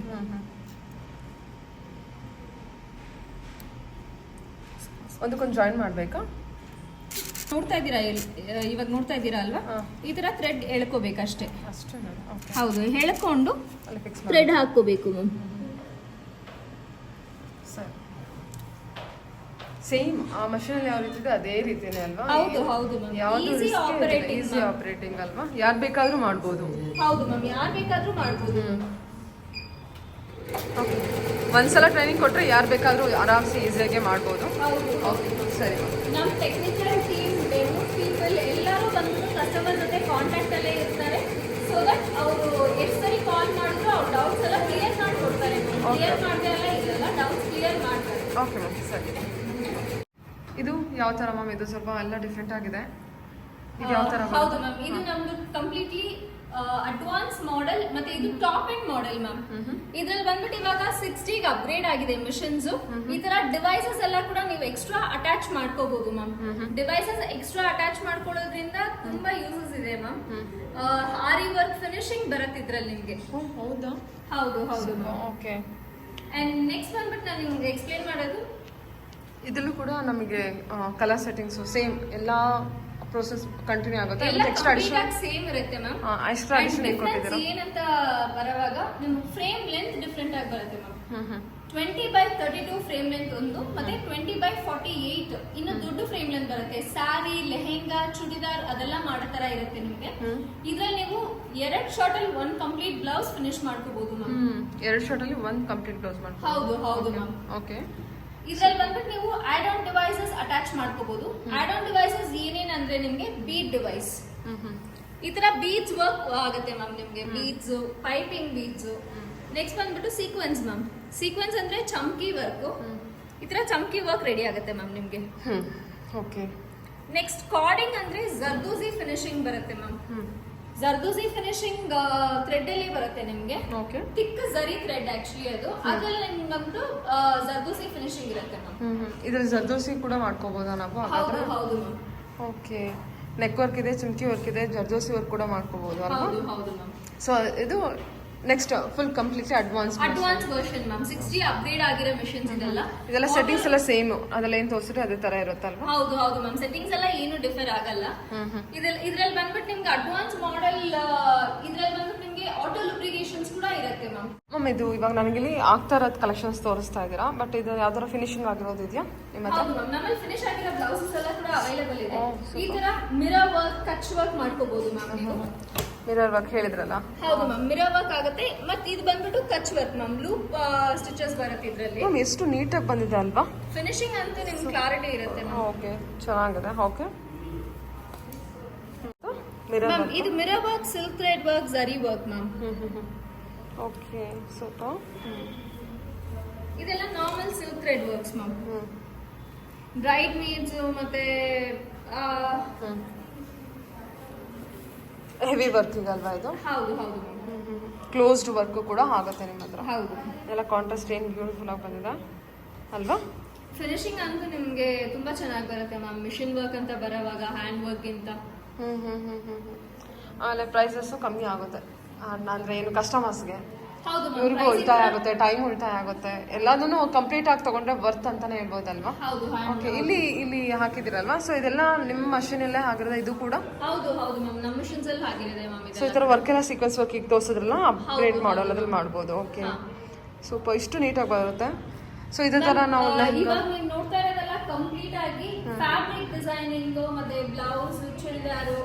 ಒಂದಕ್ಕೊಂದು ಜಾಯಿನ್ ಮಾಡ್ಬೇಕಾ? ನೋಡ್ತಾ ಇದ್ದೀರಾ, ಇವಾಗ ನೋಡ್ತಾ ಇದ್ದೀರಾ ಅಲ್ವಾ, ಈ ತರ ಥ್ರೆಡ್ ಎಳ್ಕೋಬೇಕಷ್ಟೇ. ಅಷ್ಟೇ. ಹೌದು, ಎಳ್ಕೊಂಡು ಅಲ್ಲಿ ಫಿಕ್ಸ್ ಥ್ರೆಡ್ ಹಾಕೋಬೇಕು ಮ್ಯಾಮ್. ಸರಿ, ಸೇಮ್ ಆ ಮಷೀನಲ್ಲಿ ಯಾವ ರೀತಿ ಇದೆ ಅದೇ ರೀತಿನೇ ಅಲ್ವಾ? ಹೌದು ಹೌದು ಮ್ಯಾಮ್, ಯಾವುದು ಈಸಿ ಆಪರೇಟಿಂಗ್ ಅಲ್ವಾ? ಯಾರು ಬೇಕಾದ್ರೂ ಮಾಡ್ಬೋದು. ಹೌದು ಮ್ಯಾಮ್, ಯಾರು ಬೇಕಾದ್ರೂ ಮಾಡ್ಬೋದು. ಓಕೆ, ಒಂದ್ಸಲ ಟ್ರೈನಿಂಗ್ ಕೊಟ್ರೆ ಯಾರು ಬೇಕಾದ್ರೂ ಆರಾಮ್ಸೆ ಈಸಿಯಾಗಿ ಮಾಡ್ಬೋದು. ಹೌದು. ಓಕೆ ಸರಿ. ನಮ್ಮ ಟೆಕ್ನಿಕಲ್ ಟೀಮ್, ಡೆಮೋ ಪೀಪಲ್ ಎಲ್ಲರೂ ಬಂದು ಕಸ್ಟಮರ್ ಜೊತೆ ಕಾಂಟ್ಯಾಕ್ಟ್ ಅಲ್ಲೇ ಇರ್ತಾರೆ. ಸೊ ದಟ್ ಅವರು ಎಷ್ಟು ಸರಿ ಕಾಲ್ ಮಾಡಿದ್ರು ಅವ್ರ ಡೌಟ್ಸ್ ಎಲ್ಲ ಕ್ಲಿಯರ್ ಮಾಡ್ಕೊಡ್ತಾರೆ. ಕ್ಲಿಯರ್ ಮಾಡದೆ ಎಲ್ಲ ಇರಲ್ಲ, ಡೌಟ್ಸ್ ಕ್ಲಿಯರ್ ಮಾಡ್ತಾರೆ. ಓಕೆ ಮ್ಯಾಮ್, ಸರಿ. ಇದು ಯಾವ ಥರ ಮ್ಯಾಮ್? ಇದು ಸ್ವಲ್ಪ ಎಲ್ಲ ಡಿಫ್ರೆಂಟ್ ಆಗಿದೆ. ಇದು ಯಾವ ಥರ? ಹೌದು ಮ್ಯಾಮ್, ಇದು ನಮ್ದು ಕಂಪ್ಲೀಟ್ಲಿ ಅಡ್ವಾನ್ಸ್ ಮಾಡೆಲ್ ಮತ್ತೆ ಇದು ಟಾಪ್ ಎಂಡ್ ಮಾಡೆಲ್ ಮ್ಯಾಮ್. ಇದ್ರಲ್ಲಿ ಬಂದ್ಬಿಟ್ಟು ಇವಾಗ 60ಗೆ ಅಪ್ಗ್ರೇಡ್ ಆಗಿದೆ ಮಿಷನ್ಸ್. ಈ ತರ ಡಿವೈಸಸ್ ಎಲ್ಲ ಕೂಡ ನೀವು ಎಕ್ಸ್ಟ್ರಾ ಅಟ್ಯಾಚ್ ಮಾಡ್ಕೋಬಹುದು ಮ್ಯಾಮ್. ಡಿವೈಸಸ್ ಎಕ್ಸ್ಟ್ರಾ ಅಟ್ಯಾಚ್ ಮಾಡ್ಕೊಳ್ಳೋದ್ರಿಂದ ತುಂಬಾ ಯೂಸಸ್ ಇದೆ ಮ್ಯಾಮ್. ಆರಿ ವರ್ಕ್ ಫಿನಿಶಿಂಗ್ ಬರುತ್ತೆ ಇದ್ರಲ್ಲಿ ನಿಮ್ಗೆ. ಹೌದಾ? ಹೌದು ಹೌದು ಮ್ಯಾಮ್. ಓಕೆ. ಅಂಡ್ ನೆಕ್ಸ್ಟ್ ಬಂದ್ಬಿಟ್ಟು ನಾನು ನಿಮ್ಗೆ ಎಕ್ಸ್ಪ್ಲೇನ್ ಮಾಡೋದು ಇದರಲ್ಲೂ ಕೂಡ ನಮಗೆ ಕಲರ್ ಸೆಟ್ಟಿಂಗ್ಸ್ ಸೇಮ್ ಎಲ್ಲ ಪ್ರೋಸೆಸ್ ಕಂಟಿನ್ಯೂ ಆಗುತ್ತೆ. ಎಲ್ಲ ಎಕ್ಸ್ಟ್ರಾ ಅಡಿಷನಲ್ ಸೇಮ್ ಇರುತ್ತೆ ಮ್ಯಾಮ್. ಎಕ್ಸ್ಟ್ರಾ ಅಡಿಷನಲ್ ಏನು ಕೊಟ್ಟಿದ್ದೀರಾ? ಏನಂತ ಬರುವಾಗ ನಿಮ್ಮ ಫ್ರೇಮ್ ಲೆಂತ್ ಡಿಫ್ರೆಂಟ್ ಆಗಿ ಬರುತ್ತೆ ಮ್ಯಾಮ್. 20x32 ಫ್ರೇಮ್ ಲೆಂತ್ ಒಂದು, ಮತ್ತೆ 20x48 ಇನ್ನು ದೊಡ್ಡ ಫ್ರೇಮ್ ಲೆಂತ್ ಬರುತ್ತೆ. ಸ್ಯಾರಿ, ಲೆಹೆಂಗಾ, ಚೂಡಿದಾರ್ ಅದೆಲ್ಲ ಮಾಡೋ ತರ ಇರುತ್ತೆ ನಿಮಗೆ. ಇದ್ರಲ್ಲಿ ನೀವು 2 ಶಾರ್ಟ್ ಅಲ್ಲಿ 1 ಕಂಪ್ಲೀಟ್ ಬ್ಲೌಸ್ ಫಿನಿಶ್ ಮಾಡ್ಕೋಬಹುದು ಮ್ಯಾಮ್. 2 ಶಾರ್ಟ್ ಅಲ್ಲಿ 1 ಕಂಪ್ಲೀಟ್ ಬ್ಲೌಸ್ ಮಾಡ್ಬೋದು. ಹೌದು ಹೌದು ಮ್ಯಾಮ್. ಓಕೆ. ಇದ್ರಲ್ಲಿ ಬಂದ್ಬಿಟ್ಟು ನೀವು ಆಡ್ ಆನ್ ಡಿವೈಸಸ್ ಅಟ್ಯಾಚ್ ಮಾಡ್ಕೋಬಹುದು. ಆಡ್ ಆನ್ ಡಿವೈಸಸ್ ಏನೇನ್ ಅಂದ್ರೆ ನಿಮ್ಗೆ ಬೀಡ್ ಡಿವೈಸ್, ಈ ತರ ಬೀಡ್ಸ್ ವರ್ಕ್ ಆಗುತ್ತೆ ಮ್ಯಾಮ್ ನಿಮ್ಗೆ. Beads, piping beads. ನೆಕ್ಸ್ಟ್ ಬಂದ್ಬಿಟ್ಟು ಸೀಕ್ವೆನ್ಸ್ ಮ್ಯಾಮ್. ಸೀಕ್ವೆನ್ಸ್ ಅಂದ್ರೆ ಚಮ್ಕಿ ವರ್ಕ್. ಈ ತರ ಚಮ್ಕಿ ವರ್ಕ್ ರೆಡಿ ಆಗುತ್ತೆ ಮ್ಯಾಮ್ ನಿಮ್ಗೆ. ಓಕೆ. ನೆಕ್ಸ್ಟ್ ಕಾರ್ಡಿಂಗ್ ಅಂದ್ರೆ ಜರ್ದೋಸಿ ಫಿನಿಶಿಂಗ್ ಬರುತ್ತೆ ಮ್ಯಾಮ್. ಜರ್ದೋಸಿ ಫಿನಿಶಿಂಗ್ ಥ್ರೆಡ್ ಅಲ್ಲಿ ಬರುತ್ತೆ ನಿಮ್ಗೆ. ಓಕೆ. ತಿಕ್ ಜರಿ ಥ್ರೆಡ್ ಆಕ್ಚುಲಿ ಅದು. ಅದ್ರಲ್ಲಿ ನಿಮ್ಗೆ ಬಂದು ಜರ್ದೋಸಿ ಫಿನಿಶಿಂಗ್ ಇರುತ್ತೆ ಮ್ಯಾಮ್. ಇದ್ರಲ್ಲಿ ಜರ್ದೋಸಿ ಕೂಡ ಮಾಡ್ಕೋಬಹುದಾ ನಾವು? ಹೌದು ಹೌದು ಮ್ಯಾಮ್. ಓಕೆ. ನೆಕ್ ವರ್ಕ್ ಇದೆ, ಚುಮ್ಕಿ ವರ್ಕ್ ಇದೆ, ಜರ್ದೋಸಿ ವರ್ಕ್ ಕೂಡ ಮಾಡ್ಕೋಬಹುದು ಅಲ್ವಾ? ಹೌದು ಹೌದು ಮ್ಯಾಮ್. ಸೊ ಇದು next full completely advance version ma'am. 60 upgrade ಆಗಿರೋ ಮಿಷನ್ಸ್ ಇದೆಲ್ಲ. ಇದೆಲ್ಲ ಸೆಟ್ಟಿಂಗ್ಸ್ ಎಲ್ಲ ಸೇಮ್, ಅದೆಲ್ಲ ಏನ್ ತೋರಿಸಿದ್ರೆ ಅದೇ ತರ ಇರುತ್ತಲ್ವಾ? ಹೌದು ಹೌದು ಮ್ಯಾಮ್. ಸೆಟ್ಟಿಂಗ್ಸ್ ಎಲ್ಲ ಏನು ಡಿಫರ್ ಆಗಲ್ಲ. ಇದ್ರಲ್ಲಿ ಬಂದ್ಬಿಟ್ಟು ನಿಮ್ಗೆ ಅಡ್ವಾನ್ಸ್ ಮಾಡೆಲ್. ಇದ್ರಲ್ಲಿ ಬಂದ್ಬಿಟ್ಟು ನಿಮ್ಗೆ ಆಟೋ ಲುಬ್ರಿಗೇಷನ್ಸ್ ಕೂಡ ಇರುತ್ತೆ ಮ್ಯಾಮ್. ಮ್ಯಾಮ್ ಇದು ಇವಾಗ ನನಗೆ ಇಲ್ಲಿ ಆಗ್ತಾ ಇರೋದು ಕಲೆಕ್ಷನ್ಸ್ ತೋರಿಸ್ತಾ ಇದ್ದೀರಾ, ಬಟ್ ಇದು ಯಾವ್ದಾರ ಫಿನಿಶಿಂಗ್ ಆಗಿರೋದು ಇದೆಯಾ ನಿಮ್ಮ ಹತ್ರ? ಹೌದು ಮ್ಯಾಮ್. ನಮ್ಮಲ್ಲಿ ಫಿನಿಶ್ ಆಗಿರೋ ಬ್ಲೌಸಸ್ ಎಲ್ಲ ಕೂಡ ಅವೈಲೇಬಲ್ ಇದೆ. ಈ ತರ ಮಿರರ್ ವರ್ಕ್, ಕಚ್ ವರ್ಕ್ ಮಾಡ್ಕೋಬಹುದು ಮ್ಯಾಮ್ ನೀವು. ಮಿರರ್ ವರ್ಕ್ ಹೇಳಿದ್ರಲ್ಲ? ಹೌದು ಮ್ಯಾಮ್. ಮಿರರ್ ವರ್ಕ್ ಆಗುತ್ತೆ. ಮತ್ತೆ ಇದು ಬಂದ್ಬಿಟ್ಟು ಕಚ್ ವರ್ಕ್ ಮ್ಯಾಮ್. ಲೂಪ್ ಸ್ಟಿಚಸ್ ಬರುತ್ತೆ ಇದ್ರಲ್ಲಿ. ಮ್ಯಾಮ್ ಎಷ್ಟು ನೀಟಾಗಿ ಬಂದಿದೆ ಅಲ್ವಾ? ಫಿನಿಶಿಂಗ್ ಅಂತ ನಿಮ್ಗೆ ಕ್ಲಾರಿಟಿ ಇರುತ್ತೆ ಮ್ಯಾಮ್. ಓಕೆ, ಚೆನ್ನಾಗಿದೆ. Okay ma'am. ಇದು mirror work, silk thread work, zari work ma'am. Okay super. ಇದೆಲ್ಲ normal silk thread works ma'am. Bride maids ಮತ್ತೆ ಹೆವಿ ವರ್ಕಿಂಗ್ ಅಲ್ವಾ ಇದು? ಹೌದು ಹೌದು ಮ್ಯಾಮ್. ಕ್ಲೋಸ್ಡ್ ವರ್ಕ್ ಕೂಡ ಆಗುತ್ತೆ ನಿಮ್ಮ ಹತ್ರ. ಹೌದು. ಎಲ್ಲ ಕಾಂಟ್ರಾಸ್ಟ್ ಏನು ಬ್ಯೂಟಿಫುಲ್ ಆಗಿ ಬಂದಿದೆ ಅಲ್ವಾ? ಫಿನಿಶಿಂಗ್ ಅಂತೂ ನಿಮ್ಗೆ ತುಂಬಾ ಚೆನ್ನಾಗಿ ಬರುತ್ತೆ ಮ್ಯಾಮ್. ಮಿಷಿನ್ ವರ್ಕ್ ಅಂತ ಬರೋವಾಗ ಹ್ಯಾಂಡ್ ವರ್ಕ್ ಗಿಂತ. ಆಮೇಲೆ ಪ್ರೈಸಸ್ಸು ಕಮ್ಮಿ ಆಗುತ್ತೆ. ಅಂದ್ರೆ ಏನು ಕಸ್ಟಮರ್ಸ್ಗೆ ಹೌದು ಇವ್ರಿಗೂ ಉಳಿತಾಯ ಆಗುತ್ತೆ, ಟೈಮ್ ಉಳಿತಾಯ ಆಗುತ್ತೆ. ಎಲ್ಲದನ್ನು ಕಂಪ್ಲೀಟ್ ಆಗಿ ತಗೊಂಡ್ರೆ ವರ್ತ್ ಅಂತಾನೆ ಹೇಳ್ಬೋದಲ್ವಾ? ಹೌದು. ಓಕೆ. ಇಲ್ಲಿ ಹಾಕಿದಿರಲ್ವಾ? ಸೊ ಇದೆಲ್ಲ ನಿಮ್ಮ ಮಷೀನ್ ಅಲ್ಲೇ ಆಗಿರೋದು ಇದು ಕೂಡ? ಹೌದು ಹೌದು ಮ್ಯಾಮ್. ನಮ್ಮ ಮಿಷನ್ಸ್ ಅಲ್ಲಿ ಆಗಿರೋದೆ ಮ್ಯಾಮ್. ಸೊ ಈ ತರ ವರ್ಕ್ ಎಲ್ಲ ಸೀಕ್ವೆನ್ಸ್ ವರ್ಕ್ ಈಗ ತೋರಿಸಿದ್ರಲ್ಲ, ಅಪ್ಗ್ರೇಡ್ ಮಾಡೋದ್ರಲ್ಲಿ ಮಾಡ್ಬೋದು. Okay super. ಇಷ್ಟು ನೀಟಾಗಿ ಬರುತ್ತೆ. ಸೊ ಇದೇ ತರ ನಾವು ಇವಾಗ ನೀವು ನೋಡ್ತಾ ಇರೋದೆಲ್ಲ ಕಂಪ್ಲೀಟ್ ಆಗಿ ಫ್ಯಾಬ್ರಿಕ್ ಡಿಸೈನಿಂಗ್ ಮತ್ತೆ ಬ್ಲೌಸ್, ಚೂಡಿದಾರು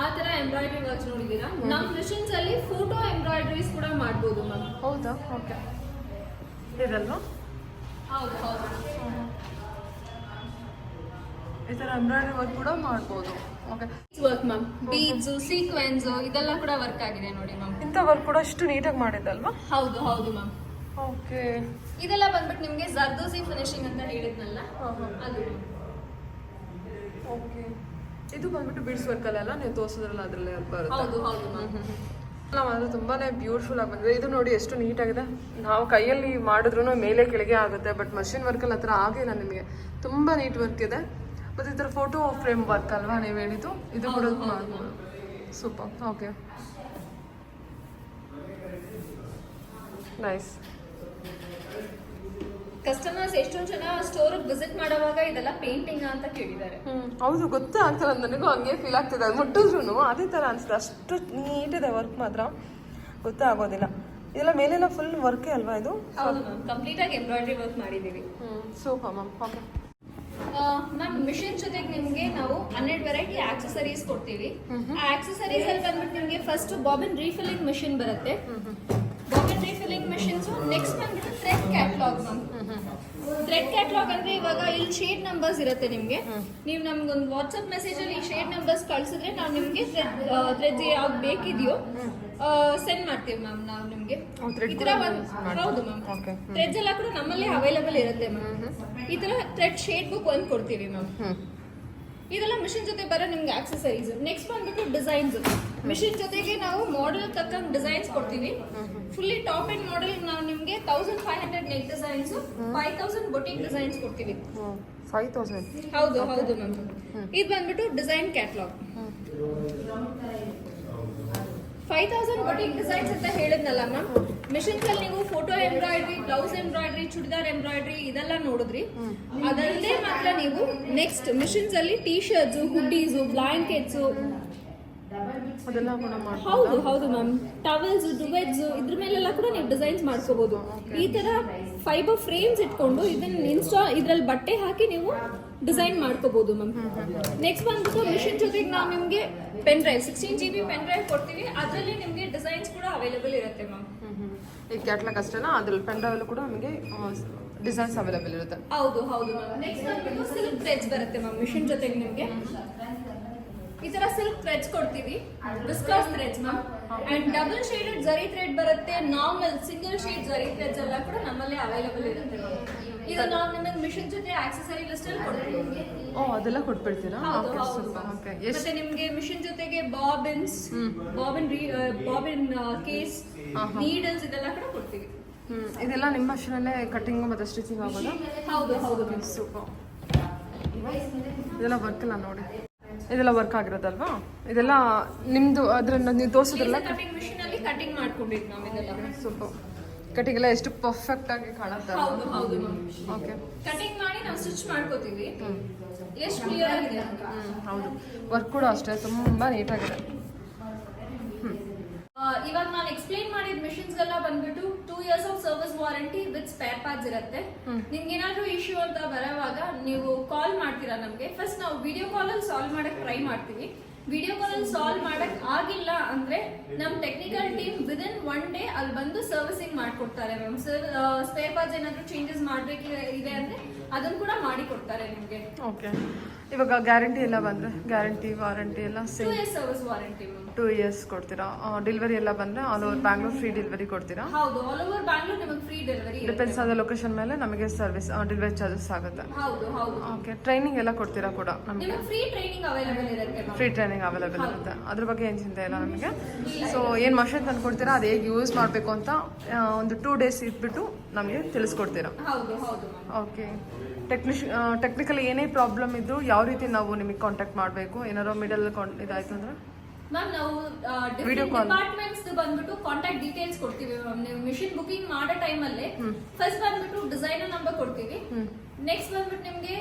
ಆ ತರ ಎಂಬ್ರಾಯ್ಡರಿ ವರ್ಕ್ಸ್ ನೋಡಿದೀರಾ. ನಮ್ಮ ಮಿಷನ್ಸ್ ಅಲ್ಲಿ ಫೋಟೋ ಎಂಬ್ರಾಯ್ಡರೀಸ್ ಕೂಡ ಮಾಡ್ಬೋದು ಮ್ಯಾಮ್. ಹೌದಾ? ಓಕೆ. ಇದಲ್ವಾ? ಹೌದು ಹೌದು. ಈ ತರ ಎಂಬ್ರಾಯ್ಡರಿ ವರ್ಕ್ ಕೂಡ ಮಾಡ್ಬೋದು. Okay. Work ma'am. Beads, sequence ಇದೆಲ್ಲ ಕೂಡ ವರ್ಕ್ ಆಗಿದೆ ನೋಡಿ ಮ್ಯಾಮ್. ಇಂಥ ವರ್ಕ್ ಕೂಡ ಇಷ್ಟು ನೀಟಾಗಿ ಮಾಡಿದ್ದಲ್ವಾ? ಹೌದು ಹೌದು ಮ್ಯಾಮ್. ಓಕೆ. ಇದೆಲ್ಲ ಬಂದ್ಬಿಟ್ಟು ನಿಮ್ಗೆ ಜರ್ದೋಸಿ ಫಿನಿಶಿಂಗ್ ಅಂತ ಹೇಳಿದ್ನಲ್ಲ ಅದು. ಓಕೆ. ಇದು ಬಂದ್ಬಿಟ್ಟು ಬಿಡ್ಸ್ ವರ್ಕ್ ಅಲ್ಲ ನೀವು ತೋರಿಸಿದ್ರಲ್ಲ ಅದರಲ್ಲೇ ಬರುತ್ತೆ. ಹೌದು ಹೌದು ಮ್ಯಾಮ್. ಅದು ತುಂಬಾನೇ ಬ್ಯೂಟಿಫುಲ್ ಆಗಿ ಬಂದಿದೆ. ಇದು ನೋಡಿ ಎಷ್ಟು ನೀಟಾಗಿದೆ. ನಾವು ಕೈಯಲ್ಲಿ ಮಾಡಿದ್ರು ಮೇಲೆ ಕೆಳಗೆ ಆಗುತ್ತೆ, ಬಟ್ ಮಷಿನ್ ವರ್ಕಲ್ಲಿ ಹತ್ರ ಆಗಿಲ್ಲ ನಿಮಗೆ. ತುಂಬಾ ನೀಟ್ ವರ್ಕ್ ಇದೆ. ಮತ್ತು ಈ ಥರ ಫೋಟೋ ಫ್ರೇಮ್ ವರ್ಕ್ ಅಲ್ವಾ ನೀವು ಹೇಳಿದ್ದು? ಇದು ಕೂಡ ಮಾಡ್ಬೋದು. ಸೂಪರ್. Okay nice. ಕಸ್ಟಮರ್ಸ್ ಎಷ್ಟೊಂದು ಜನ ಸ್ಟೋರ್ ವಿಸಿಟ್ ಮಾಡುವಾಗ ಇದೆಲ್ಲ ಪೇಂಟಿಂಗ್ ಅಂತ ಕೇಳಿದ್ದಾರೆ. ಹೌದು, ಗೊತ್ತೇ ಆಗ್ತದೆ. ನನಗೂ ಹಂಗೆ ಫೀಲ್ ಆಗ್ತಿದೆ. ಅದು ಮುಟ್ಟಿದ್ರು ಅದೇ ಥರ ಅನಿಸ್ತದೆ. ಅಷ್ಟು ನೀಟಿದೆ ವರ್ಕ್ ಮಾತ್ರ, ಗೊತ್ತೇ ಆಗೋದಿಲ್ಲ. ಇದೆಲ್ಲ ಮೇಲೆಲ್ಲ ಫುಲ್ ವರ್ಕೇ ಅಲ್ವಾ ಇದು? ಹೌದು ಮ್ಯಾಮ್. ಕಂಪ್ಲೀಟ್ ಆಗಿ ಎಂಬ್ರಾಯ್ಡರಿ ವರ್ಕ್ ಮಾಡಿದ್ದೀವಿ. Super ma'am. Okay ma'am. Machine ಜೊತೆಗೆ ನಿಮಗೆ ನಾವು 12 ವೆರೈಟಿ ಆಕ್ಸೆಸರೀಸ್ ಕೊಡ್ತೀವಿ. ಆ ಆಕ್ಸೆಸರೀಸ್ ಅಲ್ಲಿ ಬಂದ್ಬಿಟ್ಟು ನಿಮಗೆ ಫಸ್ಟ್ ಬಾಬಿನ್ ರೀಫಿಲ್ಲಿಂಗ್ ಮಿಷಿನ್ ಬರುತ್ತೆ. Bobbin refilling machines. ನೆಕ್ಸ್ಟ್ ಬಂದ್ಬಿಟ್ಟು thread catalogue ma'am. Thread catalogue ಅಂದ್ರೆ ಇವಾಗ ಇಲ್ಲಿ ಶೇಡ್ ನಂಬರ್ಸ್ ಇರುತ್ತೆ ನಿಮ್ಗೆ. ನೀವು ನಮ್ಗೊಂದು ವಾಟ್ಸ್ಆಪ್ ಮೆಸೇಜ್ ಅಲ್ಲಿ ಈ ಶೇಡ್ ನಂಬರ್ಸ್ ಕಳ್ಸಿದ್ರೆ ನಾವು ನಿಮ್ಗೆ ಥ್ರೆಡ್ ಯಾವ್ದು ಬೇಕಿದೆಯೋ ಸೆಂಡ್ ಮಾಡ್ತೀವಿ ಮ್ಯಾಮ್. ನಾವು ನಿಮ್ಗೆ ಈ ತರ ಹೌದು ಮ್ಯಾಮ್. ಥ್ರೆಡ್ಸ್ ಎಲ್ಲ ಕೂಡ ನಮ್ಮಲ್ಲಿ ಅವೈಲೇಬಲ್ ಇರುತ್ತೆ ಮ್ಯಾಮ್. ಈ ತರ ಥ್ರೆಡ್ ಶೇಡ್ ಬುಕ್ ಒಂದು ಕೊಡ್ತೀವಿ ಮ್ಯಾಮ್. ಇದೆಲ್ಲ ಮಿಷಿನ್ ಜೊತೆ ಬರೋ ನಿಮ್ಗೆ ಆಕ್ಸೆಸರೀಸ್. ನೆಕ್ಸ್ಟ್ ಬಂದ್ಬಿಟ್ಟು ಡಿಸೈನ್ಸ್. ಮಿಷಿನ್ ಜೊತೆಗೆ ನಾವು ಮಾಡೆಲ್ ತಕ್ಕಂಗೆ ಡಿಸೈನ್ಸ್ ಕೊಡ್ತೀವಿ. ಫುಲ್ಲಿ ಟಾಪ್ ಅಂಡ್ ಮಾಡೆಲ್ ನಾವು ನಿಮ್ಗೆ 1500 ನೆಕ್ ಡಿಸೈನ್ಸ್, 5000 ಬೊಟಿಕ್ ಡಿಸೈನ್ಸ್ ಕೊಡ್ತೀವಿ. 5000. ಹೌದು ಹೌದು ಮ್ಯಾಮ್. ಇದು ಬಂದ್ಬಿಟ್ಟು ಡಿಸೈನ್ ಕ್ಯಾಟ್ಲಾಗ್. 5000 ಬೊಟಿಕ್ ಡಿಸೈನ್ಸ್ ಅಂತ ಹೇಳಿದ್ನಲ್ಲ ಮ್ಯಾಮ್. ಮಿಷಿನ್ಸ್ ಅಲ್ಲಿ ನೀವು photo embroidery, blouse embroidery, churidar embroidery ಇದೆಲ್ಲ ನೋಡಿದ್ರಿ. ಅದಲ್ಲದೆ ಮಾತ್ರ ನೀವು ನೆಕ್ಸ್ಟ್ ಮಿಷಿನ್ಸ್ ಅಲ್ಲಿ ಟೀ ಶರ್ಟ್ಸ್, ಹುಡ್ಡೀಸ್, ಬ್ಲಾಂಕೆಟ್ಸ್, ಅದೆಲ್ಲ ಕೂಡ ಹೌದು ಹೌದು ಮ್ಯಾಮ್, ಟವಲ್ಸ್, ಡುವೆಟ್ಸ್ ಇದ್ರ ಮೇಲೆಲ್ಲ ಕೂಡ ನೀವು ಡಿಸೈನ್ಸ್ ಮಾಡ್ಕೋಬಹುದು. ಈ ತರ ಫೈಬರ್ ಫ್ರೇಮ್ಸ್ ಇಟ್ಕೊಂಡು ಇದನ್ನ ಇದ್ರಲ್ಲಿ ಬಟ್ಟೆ ಹಾಕಿ ನೀವು ಡಿಸೈನ್ ಮಾಡ್ಕೋಬಹುದು ಮ್ಯಾಮ್. ನೆಕ್ಸ್ಟ್ ಬಂದ್ಬಿಟ್ಟು ಮಿಷಿನ್ ಜೊತೆಗೆ ನಾವು ನಿಮ್ಗೆ pen drive 16 GB pen drive ಕೊಡ್ತೀವಿ. ಅದರಲ್ಲಿ ನಿಮ್ಗೆ ಡಿಸೈನ್ಸ್ ಕೂಡ ಅವೈಲೇಬಲ್ ಇರುತ್ತೆ ಮ್ಯಾಮ್. ಈ ಕ್ಯಾಟ್ಲಾಗ್ ಅಷ್ಟೇನಾ? ಅದ್ರಲ್ಲಿ ಪೆನ್ ಡ್ರೈವ್ ಕೂಡ ನಮಗೆ ಡಿಸೈನ್ಸ್ ಅವೈಲೇಬಲ್ ಇರುತ್ತೆ. ಹೌದು ಹೌದು ಮ್ಯಾಮ್. ನೆಕ್ಸ್ಟ್ ಬಂದ್ಬಿಟ್ಟು ಸಿಲ್ಕ್ ಥ್ರೆಡ್ಸ್ ಬರುತ್ತೆ ಮ್ಯಾಮ್ ಮಿಷಿನ್ ಜೊತೆಗೆ ನಿಮ್ಗೆ. ಈ ತರ ಸಿಲ್ಕ್ ಥ್ರೆಡ್ಸ್ ಕೊಡ್ತೀವಿ, viscose threads ma'am. And double shaded zari thread ಬರುತ್ತೆ, normal single shade zari threads ಎಲ್ಲ ಕೂಡ ನಮ್ಮಲ್ಲಿ ಅವೈಲೇಬಲ್ ಇರುತ್ತೆ. ಇದು ನಾವು ನಿಮಗೆ ಮಿಷಿನ್ ಜೊತೆ ಆಕ್ಸೆಸರಿ ಲಿಸ್ಟ್ ಅಲ್ಲಿ ಕೊಡ್ತೀವಿ. ಅದೆಲ್ಲ ಕೊಟ್ಬಿಡ್ತೀರಾ? ಮತ್ತೆ ನಿಮ್ಗೆ ಮಿಷಿನ್ ಜೊತೆಗೆ ಬಾಬಿನ್ ಕೇಸ್, ನೀಡಲ್ಸ್ ಇದೆಲ್ಲ ಕೂಡ ಕೊಡ್ತೀವಿ. ಇದೆಲ್ಲ ನಿಮ್ಮ ಮಷೀನಲ್ಲೇ ಕಟಿಂಗ್ ಮತ್ತೆ ಸ್ಟಿಚಿಂಗ್ ಆಗೋದು? ಹೌದು ಹೌದು. ಸೂಪರ್. ಇದೆಲ್ಲ ವರ್ಕ್ ಇಲ್ಲ ನೋಡಿ, ಇದೆಲ್ಲ ವರ್ಕ್ ಆಗಿರೋದಲ್ವಾ? ಇದೆಲ್ಲ ನಿಮ್ದು ಅದ್ರನ್ನ ನೀವು ತೋರಿಸೋದ್ರಲ್ಲ ಕಟಿಂಗ್ ಮಿಷಿನ್ ಅಲ್ಲಿ ಕಟಿಂಗ್ ಮಾಡ್ಕೊಂಡಿದ್ದು ನಾವು ಇದೆಲ್ಲ. ಸೂಪರ್. ಕಟಿಂಗ್ ಎಲ್ಲ ಎಷ್ಟು ಪರ್ಫೆಕ್ಟ್ ಆಗಿ ಕಾಣುತ್ತೆ. ಹೌದು ಹೌದು ಮ್ಯಾಮ್. ಓಕೆ. ಕಟಿಂಗ್ ಮಾಡಿ ನಾವು ಸ್ಟಿಚ್ ಮಾಡ್ಕೋತೀವಿ. ಎಷ್ಟು ಕ್ಲಿಯರ್ ಆಗಿದೆ. ಹೌದು, ವರ್ಕ್ ಕೂಡ ಅಷ್ಟೇ ತುಂಬಾ ನೀಟಾಗಿದೆ. ಇವಾಗ ನಾನು ಎಕ್ಸ್ಪ್ಲೈನ್ ಮಾಡಿದ ಮಿಷಿನ್ಸ್ ಎಲ್ಲ ಬಂದ್ಬಿಟ್ಟು 2 years of service warranty with spare parts ಇರುತ್ತೆ. ನಿಮ್ಗೆ ಏನಾದ್ರೂ ಇಶ್ಯೂ ಅಂತ ಬರೋವಾಗ ನೀವು ಕಾಲ್ ಮಾಡ್ತೀರಾ ನಮ್ಗೆ. ಫಸ್ಟ್ ನಾವು ವಿಡಿಯೋ ಕಾಲ್ ಅಲ್ಲಿ ಸಾಲ್ವ್ ಮಾಡಕ್ ಟ್ರೈ ಮಾಡ್ತೀವಿ. ವಿಡಿಯೋ ಕಾಲ್ ಅಲ್ಲಿ ಸಾಲ್ವ್ ಮಾಡಕ್ ಆಗಿಲ್ಲ ಅಂದ್ರೆ ನಮ್ ಟೆಕ್ನಿಕಲ್ ಟೀಮ್ ವಿದಿನ್ 1 day ಅಲ್ಲಿ ಬಂದು ಸರ್ವಿಸಿಂಗ್ ಮಾಡ್ಕೊಡ್ತಾರೆ ಮ್ಯಾಮ್. ಸ್ಪೇರ್ ಪಾರ್ಟ್ಸ್ ಏನಾದ್ರೂ ಚೇಂಜಸ್ ಮಾಡ್ಬೇಕಿದೆ ಅಂದ್ರೆ ಅದನ್ನ ಕೂಡ ಮಾಡಿ ಕೊಡ್ತಾರೆ ನಿಮ್ಗೆ. ಓಕೆ. ಇವಾಗ ಗ್ಯಾರಂಟಿ ಎಲ್ಲ ಬಂದ್ರೆ ಗ್ಯಾರಂಟಿ ವಾರಂಟಿ ಎಲ್ಲ 2 years service warranty ma'am. 2 years ಕೊಡ್ತೀರಾ? ಡೆಲಿವರಿ ಎಲ್ಲ ಬಂದ್ರೆ all over Bangalore free delivery ಕೊಡ್ತೀರಾ? ಹೌದು, ಆಲ್ ಓವರ್ ಬ್ಯಾಂಗ್ಳೂರ್ ನಿಮಗೆ ಫ್ರೀ ಡೆಲಿವರಿ. ಡಿಪೆಂಡ್ಸ್ ಆದ ಲೊಕೇಶನ್ ಮೇಲೆ ನಮಗೆ ಸರ್ವಿಸ್ ಡೆಲಿವರಿ ಚಾರ್ಜಸ್ ಆಗುತ್ತೆ. ಹೌದು ಹೌದು. ಓಕೆ. ಟ್ರೈನಿಂಗ್ ಎಲ್ಲ ಕೊಡ್ತೀರಾ ಕೂಡ ನಮಗೆ? ನಿಮಗೆ ಫ್ರೀ ಟ್ರೈನಿಂಗ್ ಅವೈಲೇಬಲ್ ಇರುತ್ತೆ. ಫ್ರೀ ಟ್ರೈನಿಂಗ್ ಅವೈಲೇಬಲ್ ಇರುತ್ತೆ, ಅದ್ರ ಬಗ್ಗೆ ಏನು ಚಿಂತೆ ಇಲ್ಲ ನಮಗೆ. ಸೊ ಏನು ಮಷಿನ್ ತಂದು ಕೊಡ್ತೀರಾ, ಅದು ಹೇಗೆ ಯೂಸ್ ಮಾಡಬೇಕು ಅಂತ ಒಂದು 2 days ಇದ್ಬಿಟ್ಟು ನಮಗೆ ತಿಳಿಸ್ಕೊಡ್ತೀರಾ? ಹೌದು ಹೌದು. ಓಕೆ. ಟೆಕ್ನಿಕಲಿ ಏನೇ ಪ್ರಾಬ್ಲಮ್ ಇದ್ರು ಯಾವ ರೀತಿ ನಾವು ನಿಮಗೆ ಕಾಂಟ್ಯಾಕ್ಟ್ ಮಾಡಬೇಕು? ಏನಾದ್ರು ಮಿಡಲ್ ಇದಾಯ್ತು ಅಂದ್ರೆ ಮ್ಯಾಮ್ ನಾವು ಡಿಪಾರ್ಟ್ಮೆಂಟ್ಸ್ ಬಂದ್ಬಿಟ್ಟು ಕಾಂಟ್ಯಾಕ್ಟ್ ಡೀಟೇಲ್ಸ್ ಕೊಡ್ತೀವಿ ಮ್ಯಾಮ್. ನೀವು ಮಿಷಿನ್ ಬುಕಿಂಗ್ ಮಾಡೋ ಟೈಮಲ್ಲಿ ಫಸ್ಟ್ ಬಂದ್ಬಿಟ್ಟು ಡಿಸೈನರ್ ನಂಬರ್ ಕೊಡ್ತೀವಿ. ನೆಕ್ಸ್ಟ್ ಬಂದ್ಬಿಟ್ಟು ನಿಮಗೆ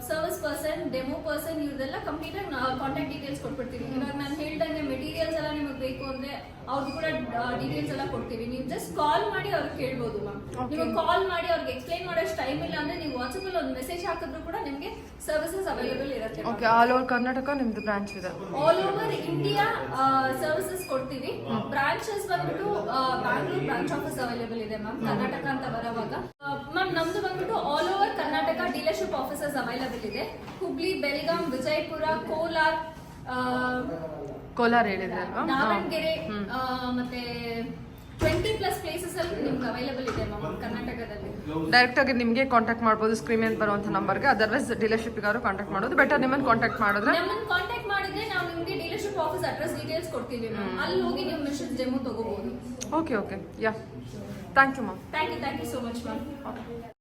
ಸರ್ವಿಸ್ ಪರ್ಸನ್, ಡೆಮೋ ಪರ್ಸನ್ ಇವ್ರದೆಲ್ಲ ಕಂಪ್ಲೀಟ್ ಆಗಿ ಕಾಂಟ್ಯಾಕ್ಟ್ ಡೀಟೇಲ್ಸ್ ಕೊಟ್ಬಿಡ್ತೀವಿ. ಇವಾಗ ನಾನು ಹೇಳ್ದಂಗೆ ಮೆಟೀರಿಯಲ್ಸ್ ಎಲ್ಲ ನಿಮಗೆ ಬೇಕು ಅಂದ್ರೆ ಅವ್ರಿಗೆ ಕೂಡ ಡೀಟೇಲ್ಸ್ ಎಲ್ಲ ಕೊಡ್ತೀವಿ. ನೀವು ಜಸ್ಟ್ ಕಾಲ್ ಮಾಡಿ ಅವ್ರಿಗೆ ಕೇಳ್ಬೋದು ಮ್ಯಾಮ್. ನೀವು ಕಾಲ್ ಮಾಡಿ ಅವ್ರಿಗೆ ಎಕ್ಸ್ಪ್ಲೈನ್ ಮಾಡೋಷ್ಟು ಟೈಮ್ ಇಲ್ಲ ಅಂದ್ರೆ ನೀವು ವಾಟ್ಸಪ್ ಅಲ್ಲಿ ಒಂದು ಮೆಸೇಜ್ ಹಾಕಿದ್ರು ಕೂಡ ನಿಮಗೆ ಸರ್ವಿಸಸ್ ಅವೈಲೇಬಲ್ ಇರುತ್ತೆ. ಓಕೆ. ಆಲ್ ಓವರ್ ಕರ್ನಾಟಕ ನಿಮ್ದು ಬ್ರಾಂಚ್ ಇದೆ? ಆಲ್ ಓವರ್ ಇಂಡಿಯಾ ಸರ್ವಿಸಸ್ ಕೊಡ್ತೀವಿ. ಬ್ರಾಂಚಸ್ ಬಂದ್ಬಿಟ್ಟು ಬ್ಯಾಂಗ್ಳೂರ್ ಬ್ರಾಂಚ್ ಆಫೀಸ್ ಅವೈಲೇಬಲ್ ಇದೆ ಮ್ಯಾಮ್. ಕರ್ನಾಟಕ ಅಂತ ಬರೋವಾಗ ಮ್ಯಾಮ್ ನಮ್ದು ಬಂದ್ಬಿಟ್ಟು all over Karnataka dealership offices available ಇದೆ. ಹುಬ್ಳಿ, ಬೆಳಗಾಂ, ವಿಜಯಪುರ, ಕೋಲಾರ ಹೇಳಿದ್ರೆ ಅಲ್ವಾ? ದಾವಣಗೆರೆ ಮತ್ತೆ 20+ ಪ್ಲೇಸಸ್ ಅಲ್ಲಿ ನಿಮ್ಗೆ ಅವೈಲೇಬಲ್ ಇದೆ ಮ್ಯಾಮ್ ಕರ್ನಾಟಕದಲ್ಲಿ. ಡೈರೆಕ್ಟ್ ಆಗಿ ನಿಮಗೆ ಕಾಂಟ್ಯಾಕ್ಟ್ ಮಾಡ್ಬೋದು ಸ್ಕ್ರೀನ್ ಮೇಲೆ ಬರುವಂತ ನಂಬರ್ಗೆ. ಅದರ್ವೈಸ್ ಡೀಲರ್ಶಿಪ್ಗಾರು ಕಾಂಟ್ಯಾಕ್ಟ್ ಮಾಡೋದು ಬೆಟರ್. ನಿಮ್ಮನ್ನು ಕಾಂಟ್ಯಾಕ್ಟ್ ಮಾಡಿದ್ರೆ ನಾವು ನಿಮಗೆ ಡೀಲರ್ಶಿಪ್ ಆಫೀಸ್ ಅಡ್ರೆಸ್ ಡೀಟೇಲ್ಸ್ ಕೊಡ್ತೀವಿ ಮ್ಯಾಮ್. ಅಲ್ಲಿ ಹೋಗಿ ನೀವು ಮಿಷನ್ ಡೆಮೋ ತಗೋಬಹುದು. Okay okay. Yeah, thank you ma'am. Thank you so much ma'am.